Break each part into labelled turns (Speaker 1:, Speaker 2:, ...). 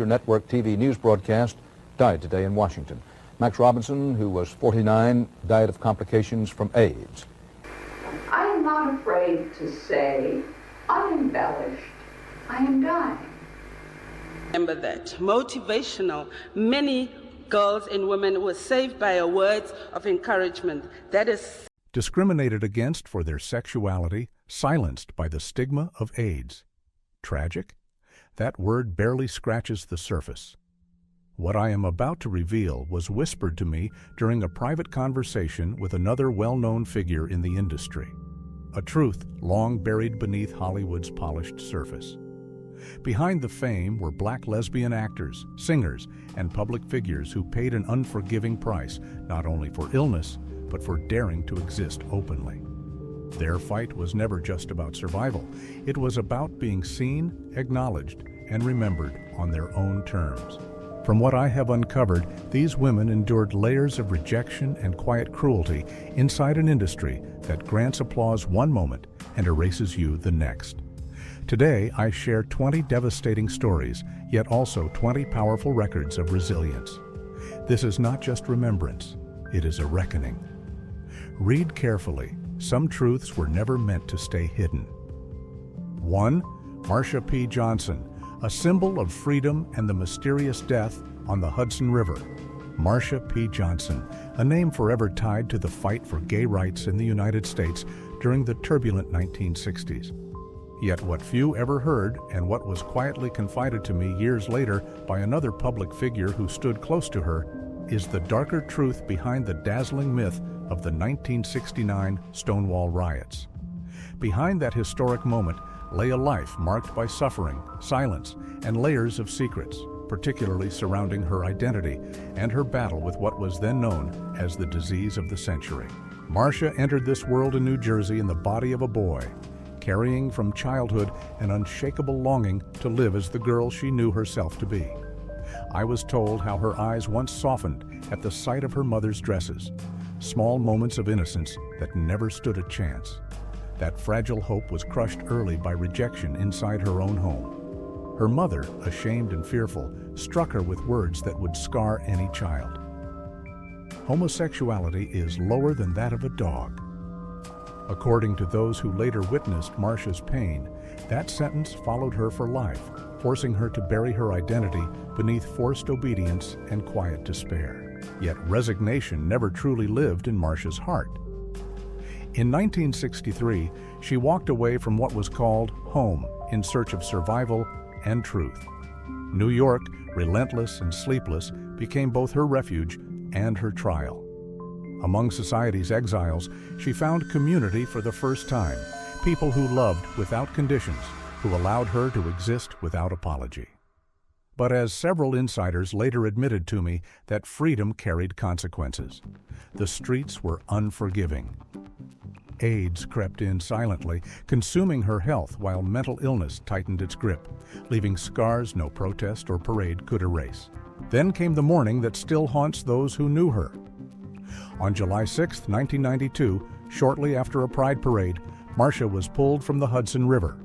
Speaker 1: network TV news broadcast, died today in Washington. Max Robinson, who was 49, died of complications from AIDS.
Speaker 2: I am not afraid to say, unembellished, I am dying.
Speaker 3: Remember that motivational, many girls and women were saved by a word of encouragement. That is
Speaker 4: discriminated against for their sexuality, silenced by the stigma of AIDS. Tragic? That word barely scratches the surface. What I am about to reveal was whispered to me during a private conversation with another well-known figure in the industry, a truth long buried beneath Hollywood's polished surface. Behind the fame were Black lesbian actors, singers, and public figures who paid an unforgiving price, not only for illness, but for daring to exist openly. Their fight was never just about survival. It was about being seen, acknowledged, and remembered on their own terms. From what I have uncovered, these women endured layers of rejection and quiet cruelty inside an industry that grants applause one moment and erases you the next. Today, I share 20 devastating stories, yet also 20 powerful records of resilience. This is not just remembrance, it is a reckoning. Read carefully. Some truths were never meant to stay hidden. 1. Marsha P. Johnson, a symbol of freedom and the mysterious death on the Hudson River. Marsha P. Johnson, a name forever tied to the fight for gay rights in the United States during the turbulent 1960s. Yet what few ever heard, and what was quietly confided to me years later by another public figure who stood close to her, is the darker truth behind the dazzling myth of the 1969 Stonewall riots. Behind that historic moment lay a life marked by suffering, silence, and layers of secrets, particularly surrounding her identity and her battle with what was then known as the disease of the century. Marsha entered this world in New Jersey in the body of a boy, carrying from childhood an unshakable longing to live as the girl she knew herself to be. I was told how her eyes once softened at the sight of her mother's dresses, small moments of innocence that never stood a chance. That fragile hope was crushed early by rejection inside her own home. Her mother, ashamed and fearful, struck her with words that would scar any child. Homosexuality is lower than that of a dog. According to those who later witnessed Marsha's pain, that sentence followed her for life, forcing her to bury her identity beneath forced obedience and quiet despair. Yet resignation never truly lived in Marsha's heart. In 1963, she walked away from what was called home in search of survival and truth. New York, relentless and sleepless, became both her refuge and her trial. Among society's exiles, she found community for the first time, people who loved without conditions, who allowed her to exist without apology. But as several insiders later admitted to me, that freedom carried consequences. The streets were unforgiving. AIDS crept in silently, consuming her health while mental illness tightened its grip, leaving scars no protest or parade could erase. Then came the morning that still haunts those who knew her. On July 6, 1992, shortly after a pride parade, Marsha was pulled from the Hudson River.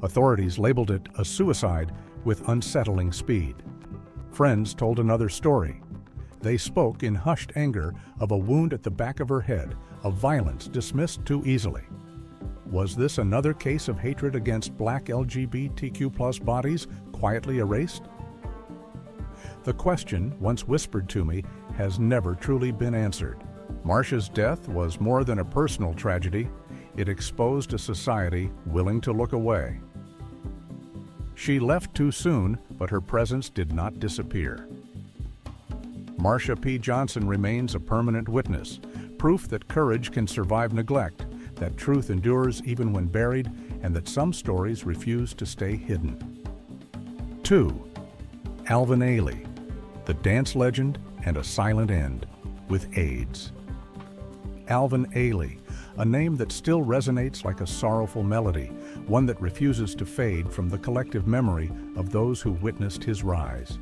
Speaker 4: Authorities labeled it a suicide with unsettling speed. Friends told another story. They spoke in hushed anger of a wound at the back of her head, of violence dismissed too easily. Was this another case of hatred against Black LGBTQ+ bodies quietly erased? The question, once whispered to me, has never truly been answered. Marsha's death was more than a personal tragedy. It exposed a society willing to look away. She left too soon, but her presence did not disappear. Marsha P. Johnson remains a permanent witness, proof that courage can survive neglect, that truth endures even when buried, and that some stories refuse to stay hidden. 2. Alvin Ailey, the dance legend and a silent end, with AIDS. Alvin Ailey, a name that still resonates like a sorrowful melody, one that refuses to fade from the collective memory of those who witnessed his rise.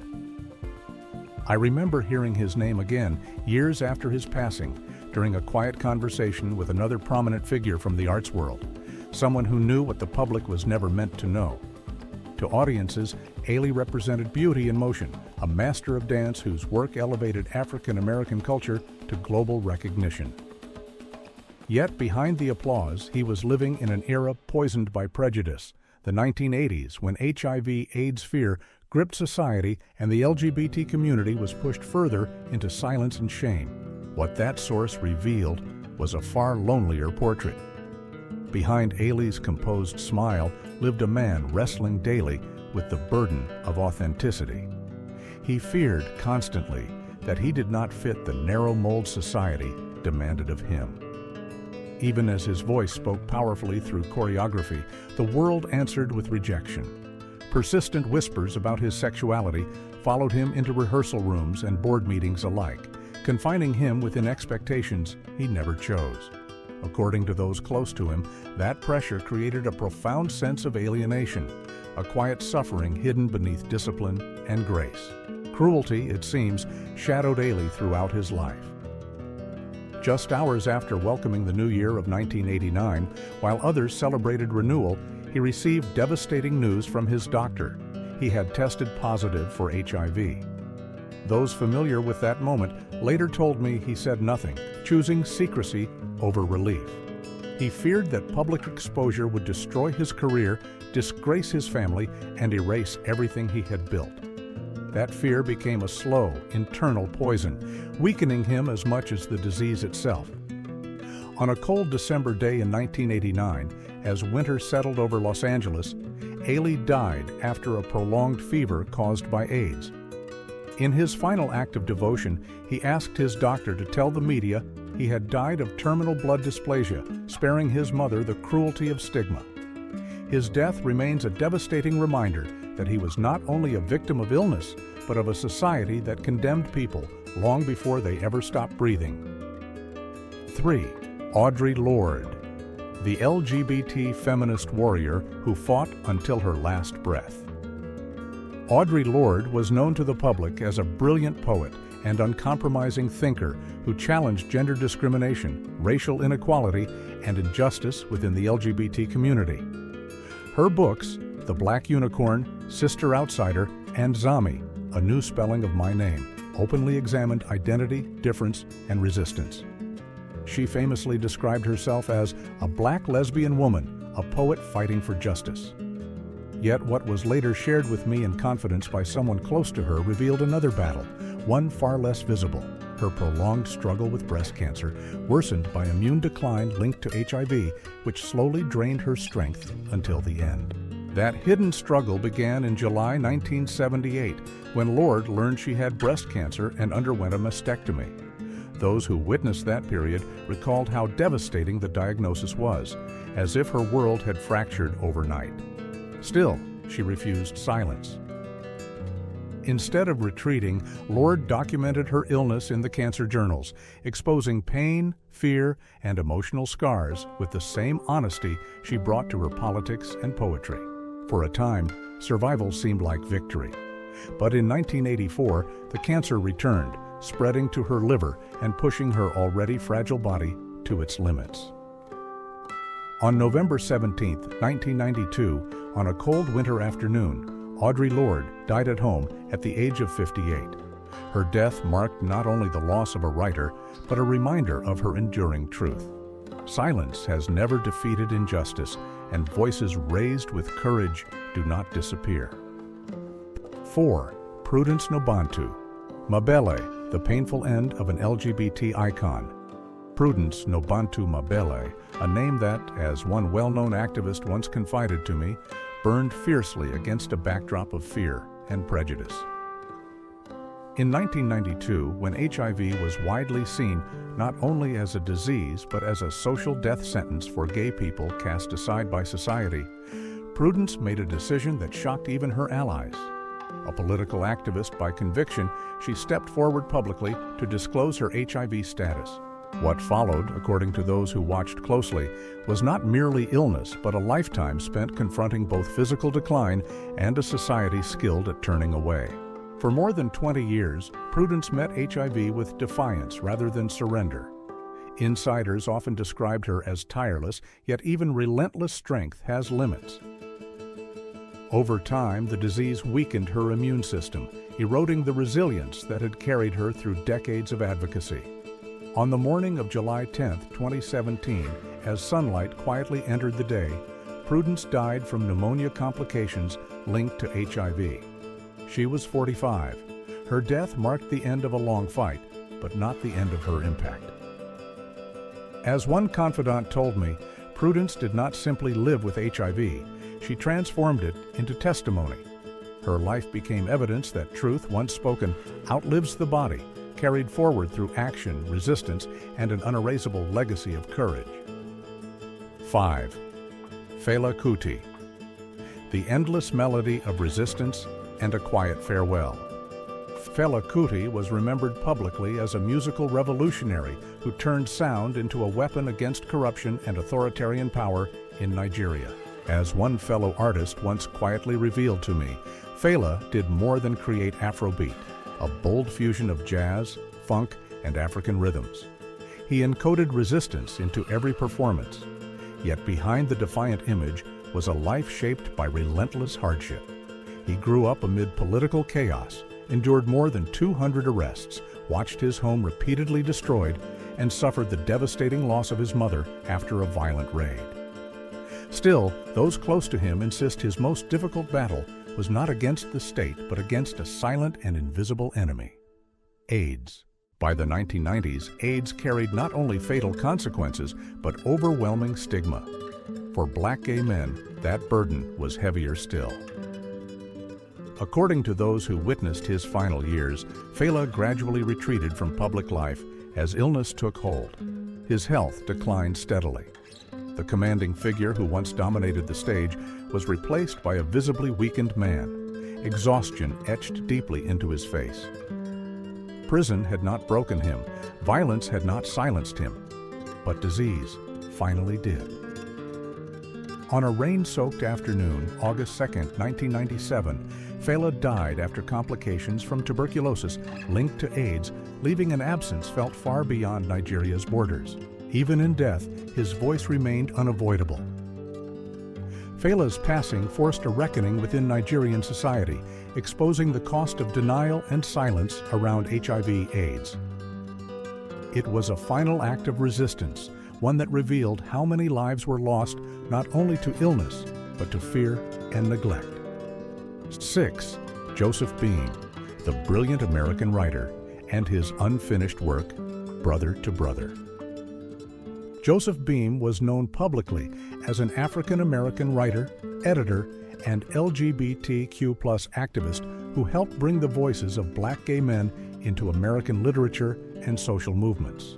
Speaker 4: I remember hearing his name again years after his passing, during a quiet conversation with another prominent figure from the arts world, someone who knew what the public was never meant to know. To audiences, Ailey represented beauty in motion, a master of dance whose work elevated African American culture to global recognition. Yet behind the applause, he was living in an era poisoned by prejudice, the 1980s, when HIV/AIDS fear gripped society and the LGBT community was pushed further into silence and shame. What that source revealed was a far lonelier portrait. Behind Ailey's composed smile lived a man wrestling daily with the burden of authenticity. He feared constantly that he did not fit the narrow mold society demanded of him. Even as his voice spoke powerfully through choreography, the world answered with rejection. Persistent whispers about his sexuality followed him into rehearsal rooms and board meetings alike, confining him within expectations he never chose. According to those close to him, that pressure created a profound sense of alienation, a quiet suffering hidden beneath discipline and grace. Cruelty, it seems, shadowed Ailey throughout his life. Just hours after welcoming the new year of 1989, while others celebrated renewal, he received devastating news from his doctor. He had tested positive for HIV. Those familiar with that moment later told me he said nothing, choosing secrecy over relief. He feared that public exposure would destroy his career, disgrace his family, and erase everything he had built. That fear became a slow, internal poison, weakening him as much as the disease itself. On a cold December day in 1989, as winter settled over Los Angeles, Ailey died after a prolonged fever caused by AIDS. In his final act of devotion, he asked his doctor to tell the media he had died of terminal blood dysplasia, sparing his mother the cruelty of stigma. His death remains a devastating reminder that he was not only a victim of illness, but of a society that condemned people long before they ever stopped breathing. 3. Audre Lorde, the LGBT feminist warrior who fought until her last breath. Audre Lorde was known to the public as a brilliant poet and uncompromising thinker who challenged gender discrimination, racial inequality, and injustice within the LGBT community. Her books, The Black Unicorn, Sister Outsider, and Zami, A New Spelling of My Name, openly examined identity, difference, and resistance. She famously described herself as a black lesbian woman, a poet fighting for justice. Yet what was later shared with me in confidence by someone close to her revealed another battle, one far less visible, her prolonged struggle with breast cancer, worsened by immune decline linked to HIV, which slowly drained her strength until the end. That hidden struggle began in July 1978, when Lorde learned she had breast cancer and underwent a mastectomy. Those who witnessed that period recalled how devastating the diagnosis was, as if her world had fractured overnight. Still, she refused silence. Instead of retreating, Lorde documented her illness in the cancer journals, exposing pain, fear, and emotional scars with the same honesty she brought to her politics and poetry. For a time, survival seemed like victory. But in 1984, the cancer returned, spreading to her liver and pushing her already fragile body to its limits. On November 17, 1992, on a cold winter afternoon, Audre Lorde died at home at the age of 58. Her death marked not only the loss of a writer, but a reminder of her enduring truth. Silence has never defeated injustice, and voices raised with courage do not disappear. 4. Prudence Nobantu, Mabele, the painful end of an LGBT icon. Prudence Nobantu Mabele, a name that, as one well-known activist once confided to me, burned fiercely against a backdrop of fear and prejudice. In 1992, when HIV was widely seen not only as a disease but as a social death sentence for gay people cast aside by society, Prudence made a decision that shocked even her allies. A political activist by conviction, she stepped forward publicly to disclose her HIV status. What followed, according to those who watched closely, was not merely illness, but a lifetime spent confronting both physical decline and a society skilled at turning away. For more than 20 years, Prudence met HIV with defiance rather than surrender. Insiders often described her as tireless, yet even relentless strength has limits. Over time, the disease weakened her immune system, eroding the resilience that had carried her through decades of advocacy. On the morning of July 10, 2017, as sunlight quietly entered the day, Prudence died from pneumonia complications linked to HIV. She was 45. Her death marked the end of a long fight, but not the end of her impact. As one confidant told me, Prudence did not simply live with HIV, she transformed it into testimony. Her life became evidence that truth, once spoken, outlives the body, carried forward through action, resistance, and an unerasable legacy of courage. 5. Fela Kuti. The endless melody of resistance and a quiet farewell. Fela Kuti was remembered publicly as a musical revolutionary who turned sound into a weapon against corruption and authoritarian power in Nigeria. As one fellow artist once quietly revealed to me, Fela did more than create Afrobeat, a bold fusion of jazz, funk, and African rhythms. He encoded resistance into every performance. Yet behind the defiant image was a life shaped by relentless hardship. He grew up amid political chaos, endured more than 200 arrests, watched his home repeatedly destroyed, and suffered the devastating loss of his mother after a violent raid. Still, those close to him insist his most difficult battle was not against the state, but against a silent and invisible enemy: AIDS. By the 1990s, AIDS carried not only fatal consequences, but overwhelming stigma. For Black gay men, that burden was heavier still. According to those who witnessed his final years, Fela gradually retreated from public life as illness took hold. His health declined steadily. The commanding figure who once dominated the stage was replaced by a visibly weakened man, exhaustion etched deeply into his face. Prison had not broken him, violence had not silenced him, but disease finally did. On a rain-soaked afternoon, August 2, 1997, Fela died after complications from tuberculosis linked to AIDS, leaving an absence felt far beyond Nigeria's borders. Even in death, his voice remained unavoidable. Fela's passing forced a reckoning within Nigerian society, exposing the cost of denial and silence around HIV/AIDS. It was a final act of resistance, one that revealed how many lives were lost not only to illness, but to fear and neglect. 6. Joseph Beam, the brilliant American writer, and his unfinished work, Brother to Brother. Joseph Beam was known publicly as an African-American writer, editor, and LGBTQ+ activist who helped bring the voices of Black gay men into American literature and social movements.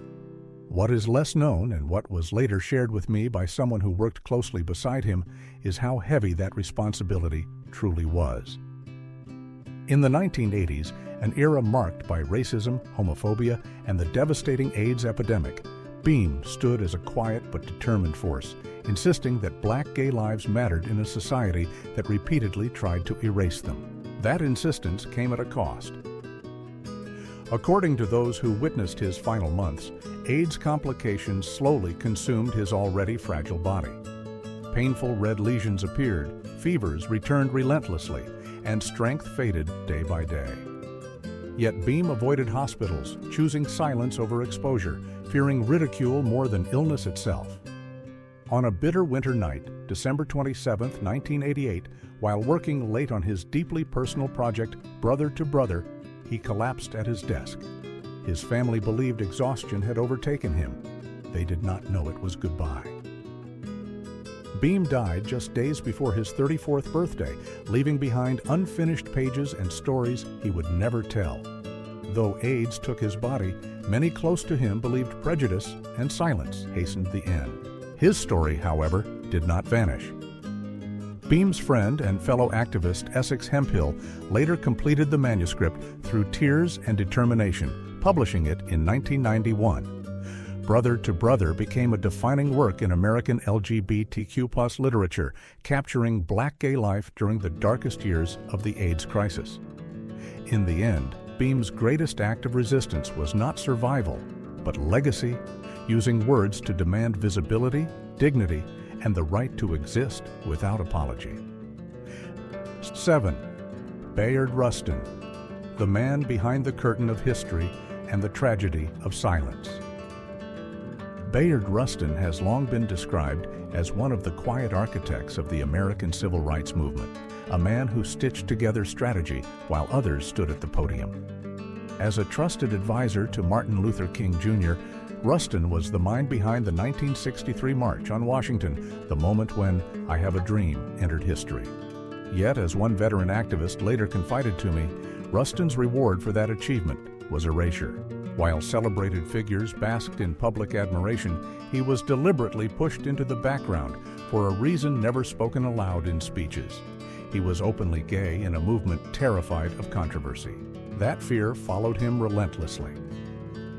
Speaker 4: What is less known, and what was later shared with me by someone who worked closely beside him, is how heavy that responsibility truly was. In the 1980s, an era marked by racism, homophobia, and the devastating AIDS epidemic, Beam stood as a quiet but determined force, insisting that Black gay lives mattered in a society that repeatedly tried to erase them. That insistence came at a cost. According to those who witnessed his final months, AIDS complications slowly consumed his already fragile body. Painful red lesions appeared, fevers returned relentlessly, and strength faded day by day. Yet Beam avoided hospitals, choosing silence over exposure, fearing ridicule more than illness itself. On a bitter winter night, December 27, 1988, while working late on his deeply personal project, Brother to Brother, he collapsed at his desk. His family believed exhaustion had overtaken him. They did not know it was goodbye. Beam died just days before his 34th birthday, leaving behind unfinished pages and stories he would never tell. Though AIDS took his body, many close to him believed prejudice and silence hastened the end. His story, however, did not vanish. Beam's friend and fellow activist Essex Hemphill later completed the manuscript through tears and determination, publishing it in 1991. Brother to Brother became a defining work in American LGBTQ+ literature, capturing Black gay life during the darkest years of the AIDS crisis. In the end, Beam's greatest act of resistance was not survival, but legacy, using words to demand visibility, dignity, and the right to exist without apology. 7. Bayard Rustin, the man behind the curtain of history and the tragedy of silence. Bayard Rustin has long been described as one of the quiet architects of the American civil rights movement, a man who stitched together strategy while others stood at the podium. As a trusted advisor to Martin Luther King Jr., Rustin was the mind behind the 1963 March on Washington, the moment when "I Have a Dream" entered history. Yet, as one veteran activist later confided to me, Rustin's reward for that achievement was erasure. While celebrated figures basked in public admiration, he was deliberately pushed into the background for a reason never spoken aloud in speeches. He was openly gay in a movement terrified of controversy. That fear followed him relentlessly.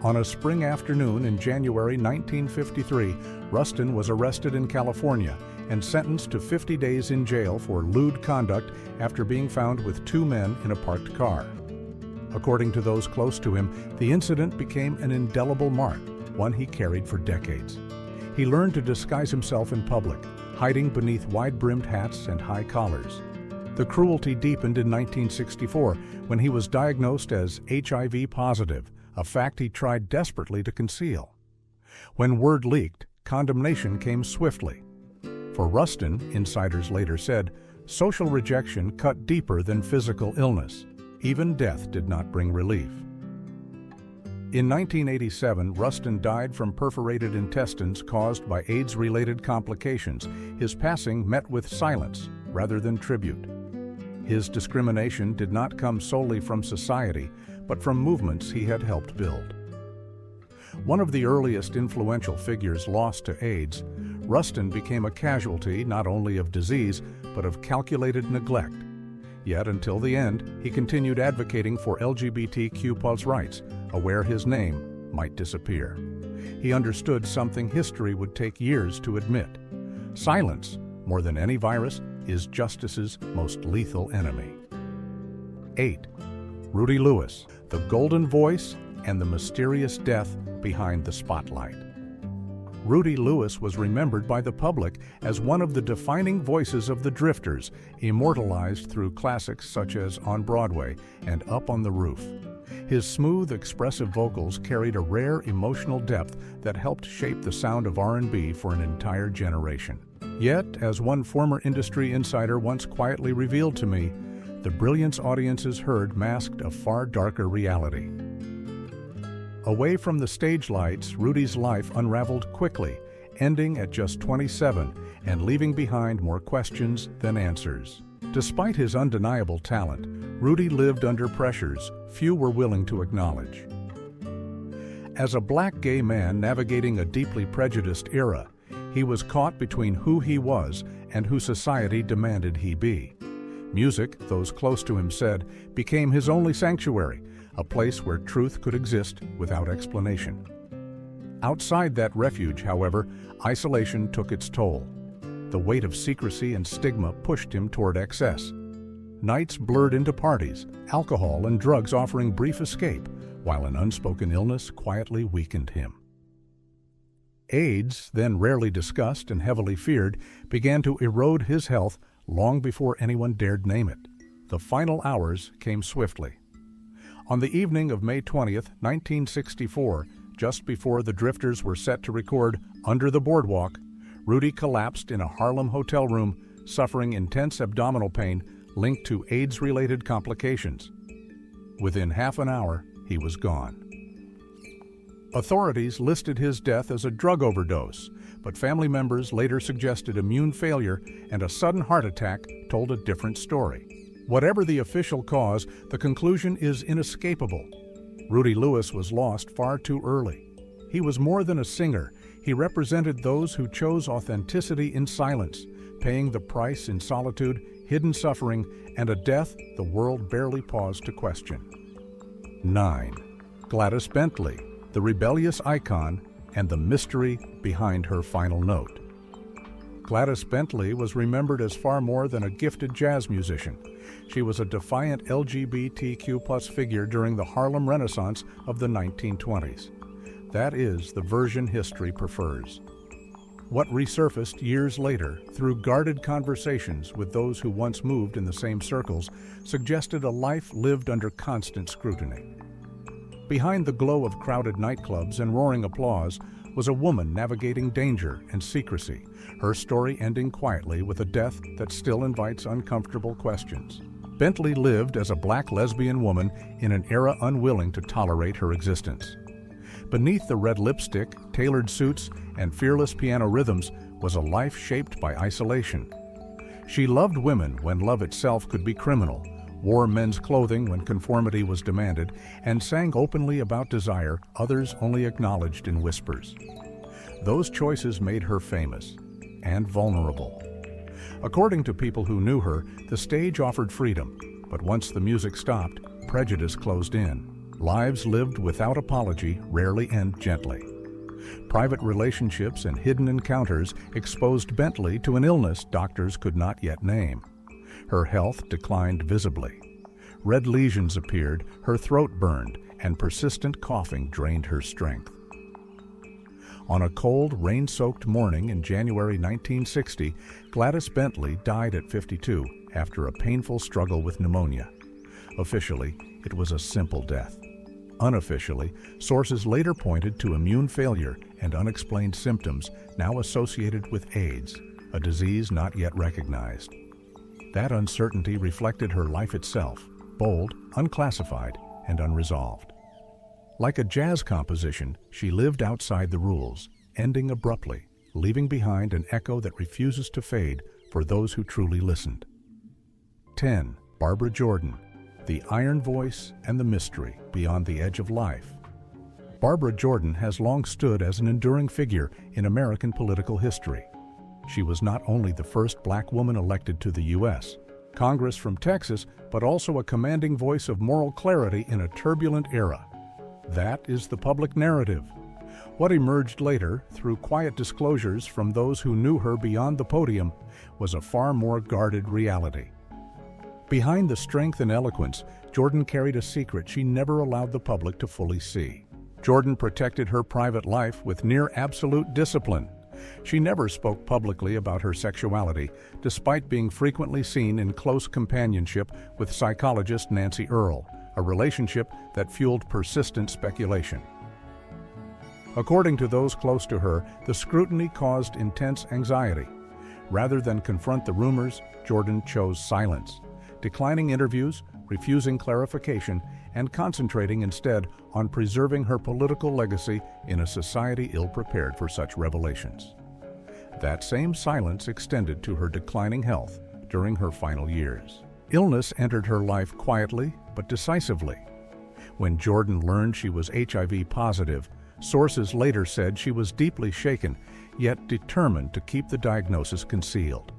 Speaker 4: On a spring afternoon in January 1953, Rustin was arrested in California and sentenced to 50 days in jail for lewd conduct after being found with 2 men in a parked car. According to those close to him, the incident became an indelible mark, one he carried for decades. He learned to disguise himself in public, hiding beneath wide-brimmed hats and high collars. The cruelty deepened in 1964 when he was diagnosed as HIV positive, a fact he tried desperately to conceal. When word leaked, condemnation came swiftly. For Rustin, insiders later said, social rejection cut deeper than physical illness. Even death did not bring relief. In 1987, Rustin died from perforated intestines caused by AIDS-related complications. His passing met with silence rather than tribute. His discrimination did not come solely from society, but from movements he had helped build. One of the earliest influential figures lost to AIDS, Rustin became a casualty not only of disease, but of calculated neglect. Yet until the end, he continued advocating for LGBTQ+ rights, aware his name might disappear. He understood something history would take years to admit. Silence, more than any virus, is justice's most lethal enemy. 8. Rudy Lewis, the golden voice and the mysterious death behind the spotlight. Rudy Lewis was remembered by the public as one of the defining voices of the Drifters, immortalized through classics such as On Broadway and Up on the Roof. His smooth, expressive vocals carried a rare emotional depth that helped shape the sound of R&B for an entire generation. Yet, as one former industry insider once quietly revealed to me, the brilliance audiences heard masked a far darker reality. Away from the stage lights, Rudy's life unraveled quickly, ending at just 27 and leaving behind more questions than answers. Despite his undeniable talent, Rudy lived under pressures few were willing to acknowledge. As a black gay man navigating a deeply prejudiced era, he was caught between who he was and who society demanded he be. Music, those close to him said, became his only sanctuary, a place where truth could exist without explanation. Outside that refuge, however, isolation took its toll. The weight of secrecy and stigma pushed him toward excess. Nights blurred into parties, alcohol and drugs offering brief escape, while an unspoken illness quietly weakened him. AIDS, then rarely discussed and heavily feared, began to erode his health long before anyone dared name it. The final hours came swiftly. On the evening of May 20th, 1964, just before the Drifters were set to record Under the Boardwalk, Rudy collapsed in a Harlem hotel room, suffering intense abdominal pain linked to AIDS-related complications. Within half an hour, he was gone. Authorities listed his death as a drug overdose, but family members later suggested immune failure and a sudden heart attack told a different story. Whatever the official cause, the conclusion is inescapable. Rudy Lewis was lost far too early. He was more than a singer. He represented those who chose authenticity in silence, paying the price in solitude, hidden suffering, and a death the world barely paused to question. 9. Gladys Bentley, the rebellious icon and the mystery behind her final note. Gladys Bentley was remembered as far more than a gifted jazz musician. She was a defiant LGBTQ+ figure during the Harlem Renaissance of the 1920s. That is the version history prefers. What resurfaced years later, through guarded conversations with those who once moved in the same circles, suggested a life lived under constant scrutiny. Behind the glow of crowded nightclubs and roaring applause was a woman navigating danger and secrecy, her story ending quietly with a death that still invites uncomfortable questions. Bentley lived as a black lesbian woman in an era unwilling to tolerate her existence. Beneath the red lipstick, tailored suits, and fearless piano rhythms was a life shaped by isolation. She loved women when love itself could be criminal, wore men's clothing when conformity was demanded, and sang openly about desire others only acknowledged in whispers. Those choices made her famous and vulnerable. According to people who knew her, the stage offered freedom, but once the music stopped, prejudice closed in. Lives lived without apology rarely end gently. Private relationships and hidden encounters exposed Bentley to an illness doctors could not yet name. Her health declined visibly. Red lesions appeared, her throat burned, and persistent coughing drained her strength. On a cold, rain-soaked morning in January 1960, Gladys Bentley died at 52 after a painful struggle with pneumonia. Officially, it was a simple death. Unofficially, sources later pointed to immune failure and unexplained symptoms now associated with AIDS, a disease not yet recognized. That uncertainty reflected her life itself, bold, unclassified, and unresolved. Like a jazz composition, she lived outside the rules, ending abruptly, leaving behind an echo that refuses to fade for those who truly listened. 10. Barbara Jordan, the iron voice and the mystery beyond the edge of life. Barbara Jordan has long stood as an enduring figure in American political history. She was not only the first black woman elected to the U.S. Congress from Texas, but also a commanding voice of moral clarity in a turbulent era. That is the public narrative. What emerged later, through quiet disclosures from those who knew her beyond the podium, was a far more guarded reality. Behind the strength and eloquence, Jordan carried a secret she never allowed the public to fully see. Jordan protected her private life with near absolute discipline. She never spoke publicly about her sexuality, despite being frequently seen in close companionship with psychologist Nancy Earle, a relationship that fueled persistent speculation. According to those close to her, the scrutiny caused intense anxiety. Rather than confront the rumors, Jordan chose silence, declining interviews, refusing clarification, and concentrating instead on preserving her political legacy in a society ill-prepared for such revelations. That same silence extended to her declining health during her final years. Illness entered her life quietly but decisively. When Jordan learned she was HIV positive, sources later said she was deeply shaken, yet determined to keep the diagnosis concealed.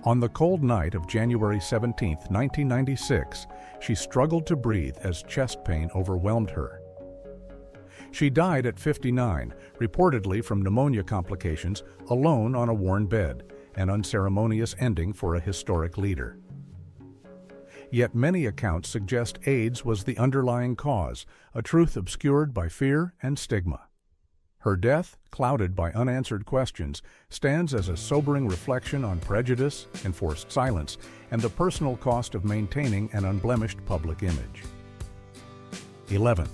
Speaker 4: On the cold night of January 17, 1996, she struggled to breathe as chest pain overwhelmed her. She died at 59, reportedly from pneumonia complications, alone on a worn bed, an unceremonious ending for a historic leader. Yet many accounts suggest AIDS was the underlying cause, a truth obscured by fear and stigma. Her death, clouded by unanswered questions, stands as a sobering reflection on prejudice, enforced silence, and the personal cost of maintaining an unblemished public image. 11th.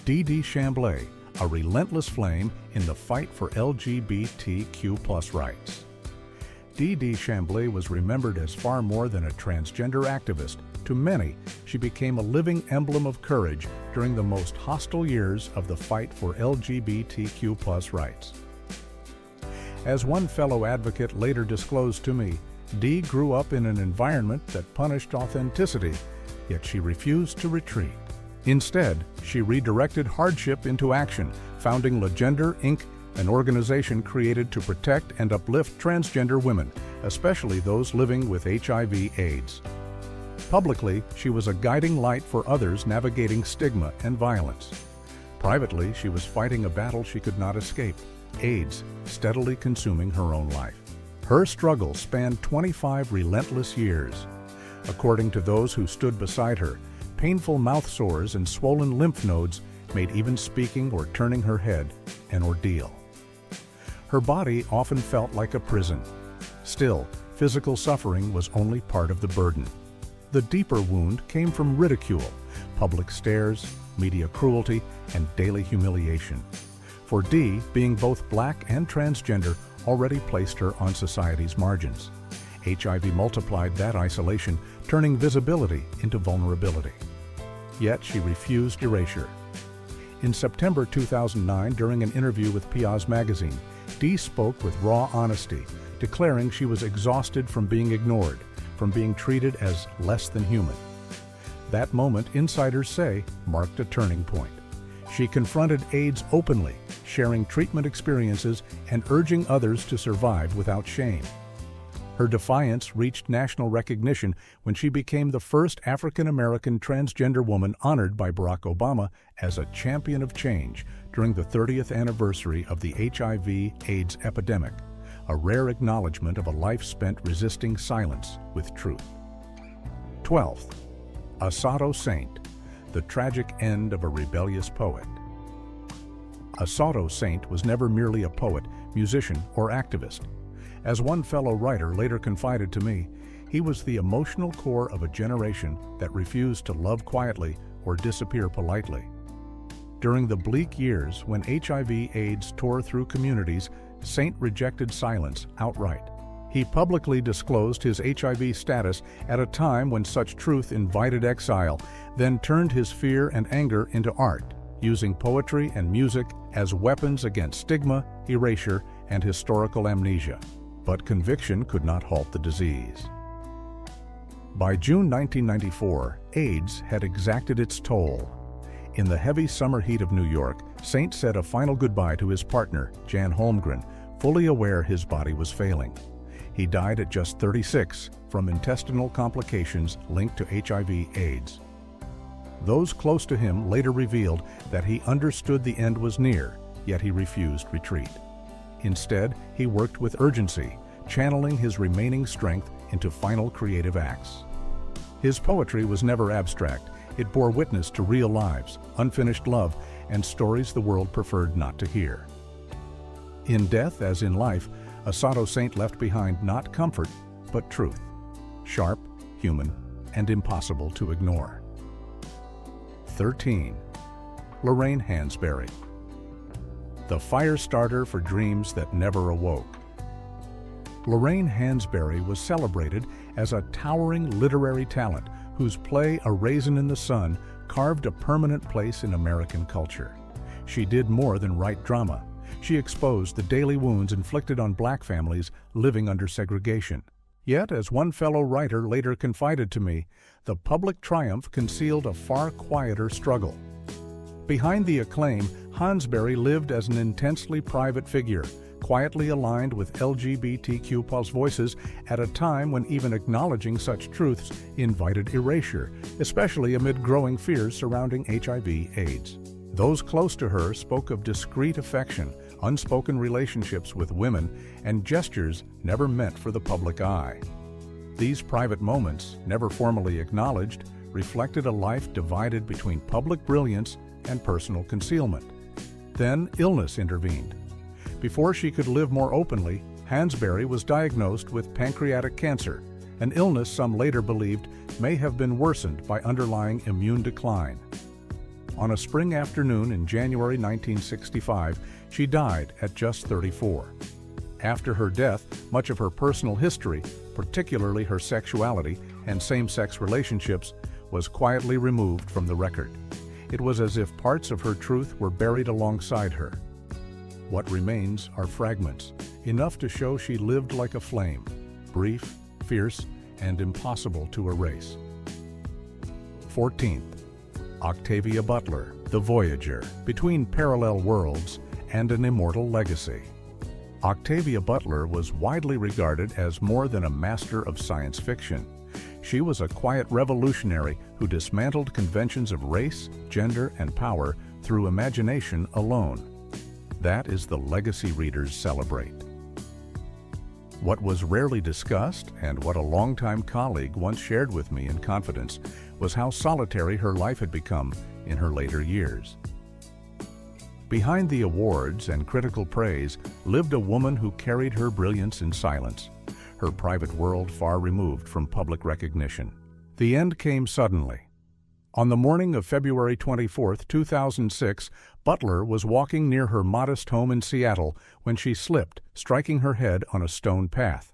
Speaker 4: Dee Chamblee, a relentless flame in the fight for LGBTQ+ rights. Dee Chamblee was remembered as far more than a transgender activist. To many, she became a living emblem of courage during the most hostile years of the fight for LGBTQ+ rights. As one fellow advocate later disclosed to me, Dee grew up in an environment that punished authenticity, yet she refused to retreat. Instead, she redirected hardship into action, founding Legender, Inc., an organization created to protect and uplift transgender women, especially those living with HIV/AIDS. Publicly, she was a guiding light for others navigating stigma and violence. Privately, she was fighting a battle she could not escape, AIDS, steadily consuming her own life. Her struggle spanned 25 relentless years. According to those who stood beside her, painful mouth sores and swollen lymph nodes made even speaking or turning her head an ordeal. Her body often felt like a prison. Still, physical suffering was only part of the burden. The deeper wound came from ridicule, public stares, media cruelty, and daily humiliation. For Dee, being both black and transgender already placed her on society's margins. HIV multiplied that isolation, turning visibility into vulnerability. Yet she refused erasure. In September 2009, during an interview with Piaz magazine, Dee spoke with raw honesty, declaring she was exhausted from being ignored, from being treated as less than human. That moment, insiders say, marked a turning point. She confronted AIDS openly, sharing treatment experiences and urging others to survive without shame. Her defiance reached national recognition when she became the first African-American transgender woman honored by Barack Obama as a champion of change during the 30th anniversary of the HIV/AIDS epidemic, a rare acknowledgement of a life spent resisting silence with truth. 12th, Assata Saint, the tragic end of a rebellious poet. Assata Saint was never merely a poet, musician, or activist. As one fellow writer later confided to me, he was the emotional core of a generation that refused to love quietly or disappear politely. During the bleak years when HIV/AIDS tore through communities, Saint rejected silence outright. He publicly disclosed his HIV status at a time when such truth invited exile, then turned his fear and anger into art, using poetry and music as weapons against stigma, erasure, and historical amnesia. But conviction could not halt the disease. By June 1994, AIDS had exacted its toll. In the heavy summer heat of New York, Saint said a final goodbye to his partner, Jan Holmgren, fully aware his body was failing. He died at just 36 from intestinal complications linked to HIV/AIDS. Those close to him later revealed that he understood the end was near, yet he refused retreat. Instead, he worked with urgency, channeling his remaining strength into final creative acts. His poetry was never abstract. It bore witness to real lives, unfinished love, and stories the world preferred not to hear. In death, as in life, Assata Saint left behind not comfort, but truth, sharp, human, and impossible to ignore. 13. Lorraine Hansberry, the fire starter for dreams that never awoke. Lorraine Hansberry was celebrated as a towering literary talent whose play A Raisin in the Sun carved a permanent place in American culture. She did more than write drama. She exposed the daily wounds inflicted on black families living under segregation. Yet, as one fellow writer later confided to me, the public triumph concealed a far quieter struggle. Behind the acclaim, Hansberry lived as an intensely private figure, quietly aligned with LGBTQ+ voices at a time when even acknowledging such truths invited erasure, especially amid growing fears surrounding HIV/AIDS. Those close to her spoke of discreet affection, unspoken relationships with women, and gestures never meant for the public eye. These private moments, never formally acknowledged, reflected a life divided between public brilliance and personal concealment. Then illness intervened. Before she could live more openly, Hansberry was diagnosed with pancreatic cancer, an illness some later believed may have been worsened by underlying immune decline. On a spring afternoon in January 1965, she died at just 34. After her death, much of her personal history, particularly her sexuality and same-sex relationships, was quietly removed from the record. It was as if parts of her truth were buried alongside her. What remains are fragments, enough to show she lived like a flame, brief, fierce, and impossible to erase. 14th, Octavia Butler, the Voyager, between parallel worlds and an immortal legacy. Octavia Butler was widely regarded as more than a master of science fiction. She was a quiet revolutionary who dismantled conventions of race, gender, and power through imagination alone. That is the legacy readers celebrate. What was rarely discussed, and what a longtime colleague once shared with me in confidence, was how solitary her life had become in her later years. Behind the awards and critical praise lived a woman who carried her brilliance in silence, her private world far removed from public recognition. The end came suddenly. On the morning of February 24, 2006, Butler was walking near her modest home in Seattle when she slipped, striking her head on a stone path.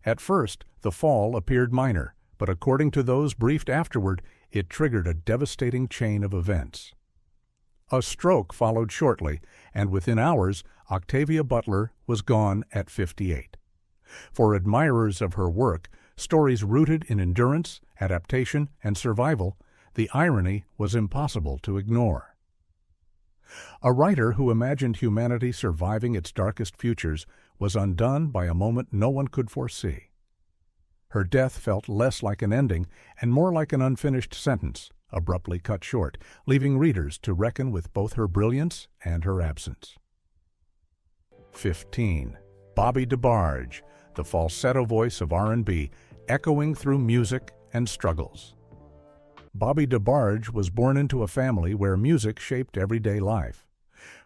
Speaker 4: At first, the fall appeared minor, but according to those briefed afterward, it triggered a devastating chain of events. A stroke followed shortly, and within hours, Octavia Butler was gone at 58. For admirers of her work, stories rooted in endurance, adaptation, and survival, the irony was impossible to ignore. A writer who imagined humanity surviving its darkest futures was undone by a moment no one could foresee. Her death felt less like an ending and more like an unfinished sentence, abruptly cut short, leaving readers to reckon with both her brilliance and her absence. 15. Bobby DeBarge, the falsetto voice of R&B, echoing through music and struggles. Bobby DeBarge was born into a family where music shaped everyday life.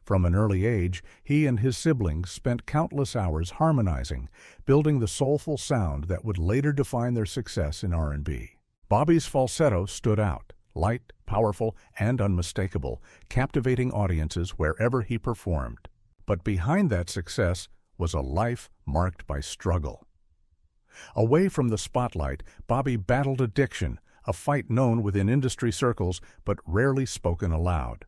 Speaker 4: From an early age, he and his siblings spent countless hours harmonizing, building the soulful sound that would later define their success in R&B. Bobby's falsetto stood out, light, powerful, and unmistakable, captivating audiences wherever he performed. But behind that success was a life marked by struggle. Away from the spotlight, Bobby battled addiction, a fight known within industry circles but rarely spoken aloud.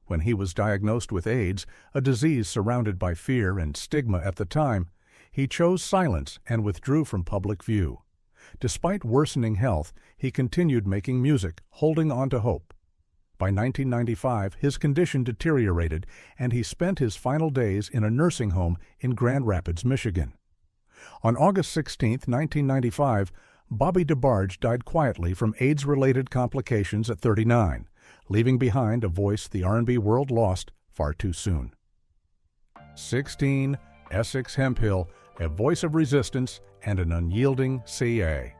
Speaker 4: When he was diagnosed with AIDS, a disease surrounded by fear and stigma at the time, he chose silence and withdrew from public view. Despite worsening health, he continued making music, holding on to hope. By 1995, his condition deteriorated, and he spent his final days in a nursing home in Grand Rapids, Michigan. On August 16, 1995, Bobby DeBarge died quietly from AIDS-related complications at 39, leaving behind a voice the R&B world lost far too soon. 16. Essex Hemphill, a voice of resistance and an unyielding CA.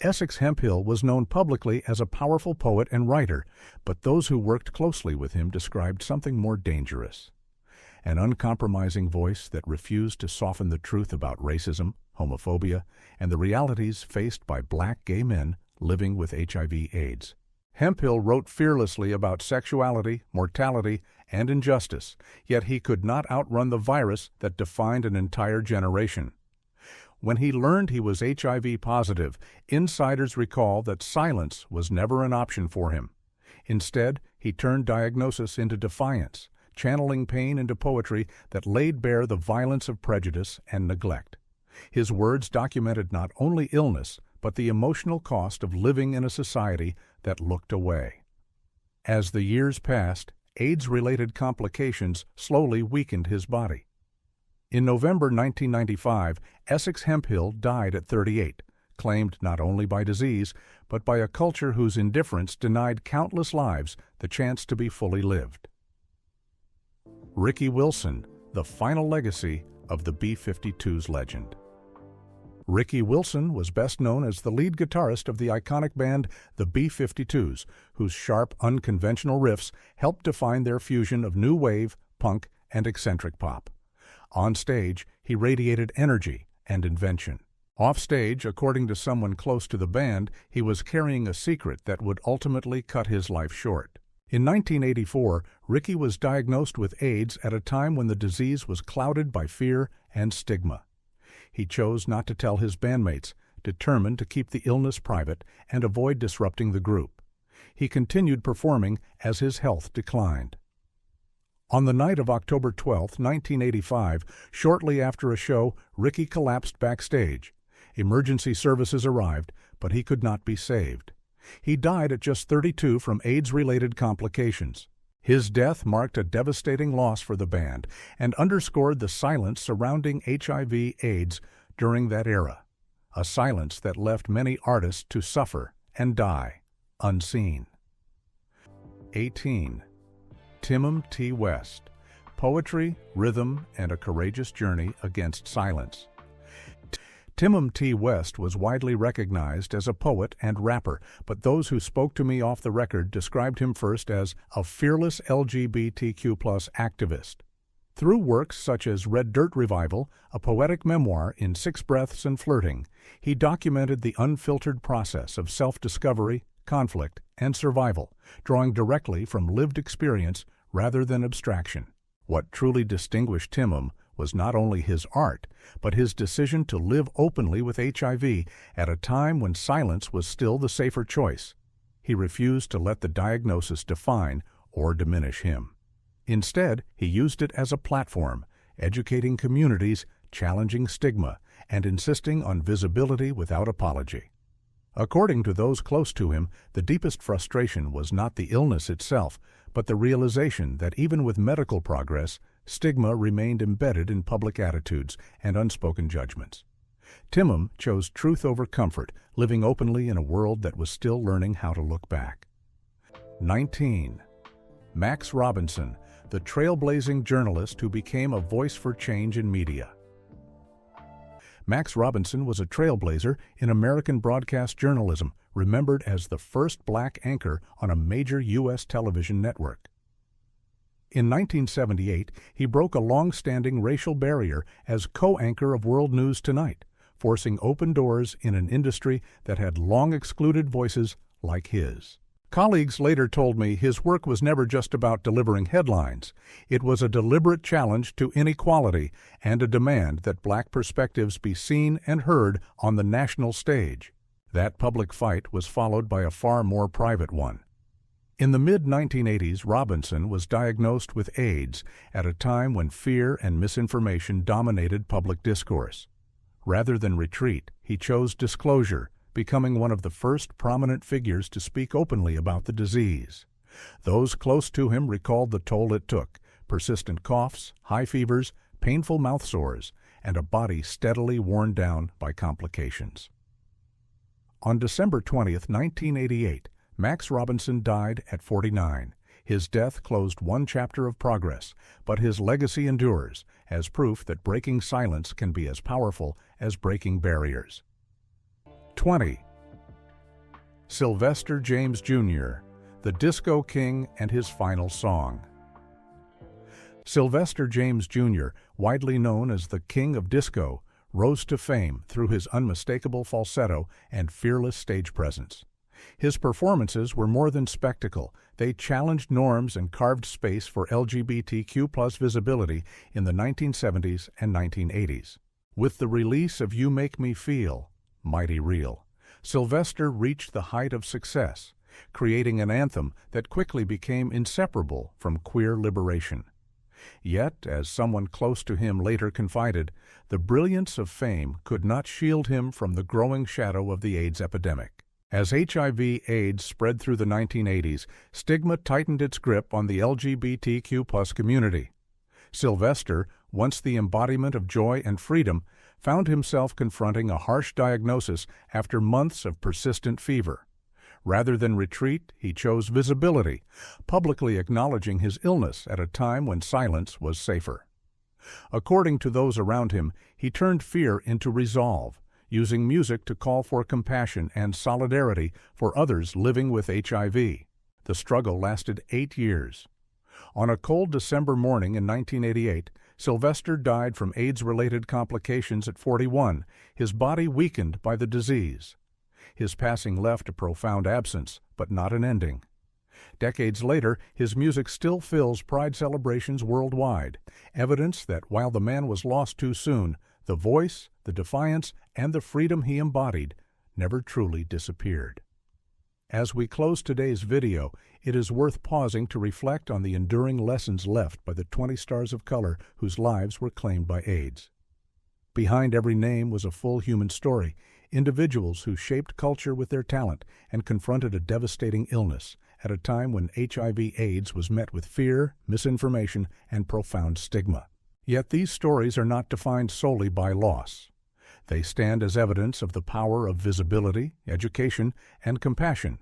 Speaker 4: Essex Hemphill was known publicly as a powerful poet and writer, but those who worked closely with him described something more dangerous. An uncompromising voice that refused to soften the truth about racism, homophobia, and the realities faced by black gay men living with HIV/AIDS. Hemphill wrote fearlessly about sexuality, mortality, and injustice, yet he could not outrun the virus that defined an entire generation. When he learned he was HIV positive, insiders recall that silence was never an option for him. Instead, he turned diagnosis into defiance, channeling pain into poetry that laid bare the violence of prejudice and neglect. His words documented not only illness, but the emotional cost of living in a society that looked away. As the years passed, AIDS-related complications slowly weakened his body. In November 1995, Essex Hemphill died at 38, claimed not only by disease, but by a culture whose indifference denied countless lives the chance to be fully lived. Ricky Wilson, the final legacy of the B-52's legend. Ricky Wilson was best known as the lead guitarist of the iconic band the B-52s, whose sharp, unconventional riffs helped define their fusion of new wave, punk, and eccentric pop. On stage, he radiated energy and invention. Off stage, according to someone close to the band, he was carrying a secret that would ultimately cut his life short. In 1984, Ricky was diagnosed with AIDS at a time when the disease was clouded by fear and stigma. He chose not to tell his bandmates, determined to keep the illness private and avoid disrupting the group. He continued performing as his health declined. On the night of October 12, 1985, shortly after a show, Ricky collapsed backstage. Emergency services arrived, but he could not be saved. He died at just 32 from AIDS-related complications. His death marked a devastating loss for the band and underscored the silence surrounding HIV/AIDS during that era, a silence that left many artists to suffer and die unseen. 18. Timum T. West, Poetry, Rhythm, and a Courageous Journey Against Silence. Timum T. West was widely recognized as a poet and rapper, but those who spoke to me off the record described him first as a fearless LGBTQ+ activist. Through works such as Red Dirt Revival, a poetic memoir in 6 Breaths and Flirting, he documented the unfiltered process of self-discovery, conflict, and survival, drawing directly from lived experience rather than abstraction. What truly distinguished Timum was not only his art, but his decision to live openly with HIV at a time when silence was still the safer choice. He refused to let the diagnosis define or diminish him. Instead, he used it as a platform, educating communities, challenging stigma, and insisting on visibility without apology. According to those close to him, the deepest frustration was not the illness itself, but the realization that even with medical progress, stigma remained embedded in public attitudes and unspoken judgments. Timum chose truth over comfort, living openly in a world that was still learning how to look back. 19. Max Robinson, the trailblazing journalist who became a voice for change in media. Max Robinson was a trailblazer in American broadcast journalism, remembered as the first black anchor on a major U.S. television network. In 1978, he broke a long-standing racial barrier as co-anchor of World News Tonight, forcing open doors in an industry that had long excluded voices like his. Colleagues later told me his work was never just about delivering headlines. It was a deliberate challenge to inequality and a demand that black perspectives be seen and heard on the national stage. That public fight was followed by a far more private one. In the mid-1980s, Robinson was diagnosed with AIDS at a time when fear and misinformation dominated public discourse. Rather than retreat, he chose disclosure, becoming one of the first prominent figures to speak openly about the disease. Those close to him recalled the toll it took: persistent coughs, high fevers, painful mouth sores, and a body steadily worn down by complications. On December 20, 1988, Max Robinson died at 49. His death closed one chapter of progress, but his legacy endures as proof that breaking silence can be as powerful as breaking barriers. 20. Sylvester James Jr., the Disco King and his final song. Sylvester James Jr., widely known as the King of Disco, rose to fame through his unmistakable falsetto and fearless stage presence. His performances were more than spectacle. They challenged norms and carved space for LGBTQ+ visibility in the 1970s and 1980s. With the release of You Make Me Feel, Mighty Real, Sylvester reached the height of success, creating an anthem that quickly became inseparable from queer liberation. Yet, as someone close to him later confided, the brilliance of fame could not shield him from the growing shadow of the AIDS epidemic. As HIV/AIDS spread through the 1980s, stigma tightened its grip on the LGBTQ+ community. Sylvester, once the embodiment of joy and freedom, found himself confronting a harsh diagnosis after months of persistent fever. Rather than retreat, he chose visibility, publicly acknowledging his illness at a time when silence was safer. According to those around him, he turned fear into resolve, using music to call for compassion and solidarity for others living with HIV. The struggle lasted 8 years. On a cold December morning in 1988, Sylvester died from AIDS-related complications at 41, his body weakened by the disease. His passing left a profound absence, but not an ending. Decades later, his music still fills Pride celebrations worldwide, evidence that while the man was lost too soon, the voice, the defiance, and the freedom he embodied never truly disappeared. As we close today's video, it is worth pausing to reflect on the enduring lessons left by the 20 stars of color whose lives were claimed by AIDS. Behind every name was a full human story, individuals who shaped culture with their talent and confronted a devastating illness at a time when HIV/AIDS was met with fear, misinformation, and profound stigma. Yet these stories are not defined solely by loss. They stand as evidence of the power of visibility, education, and compassion.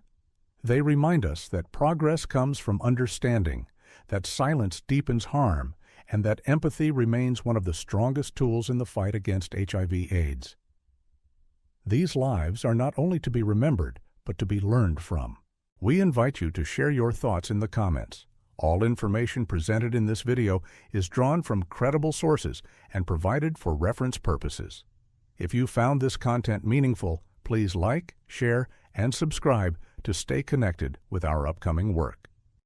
Speaker 4: They remind us that progress comes from understanding, that silence deepens harm, and that empathy remains one of the strongest tools in the fight against HIV/AIDS. These lives are not only to be remembered, but to be learned from. We invite you to share your thoughts in the comments. All information presented in this video is drawn from credible sources and provided for reference purposes. If you found this content meaningful, please like, share, and subscribe to stay connected with our upcoming work.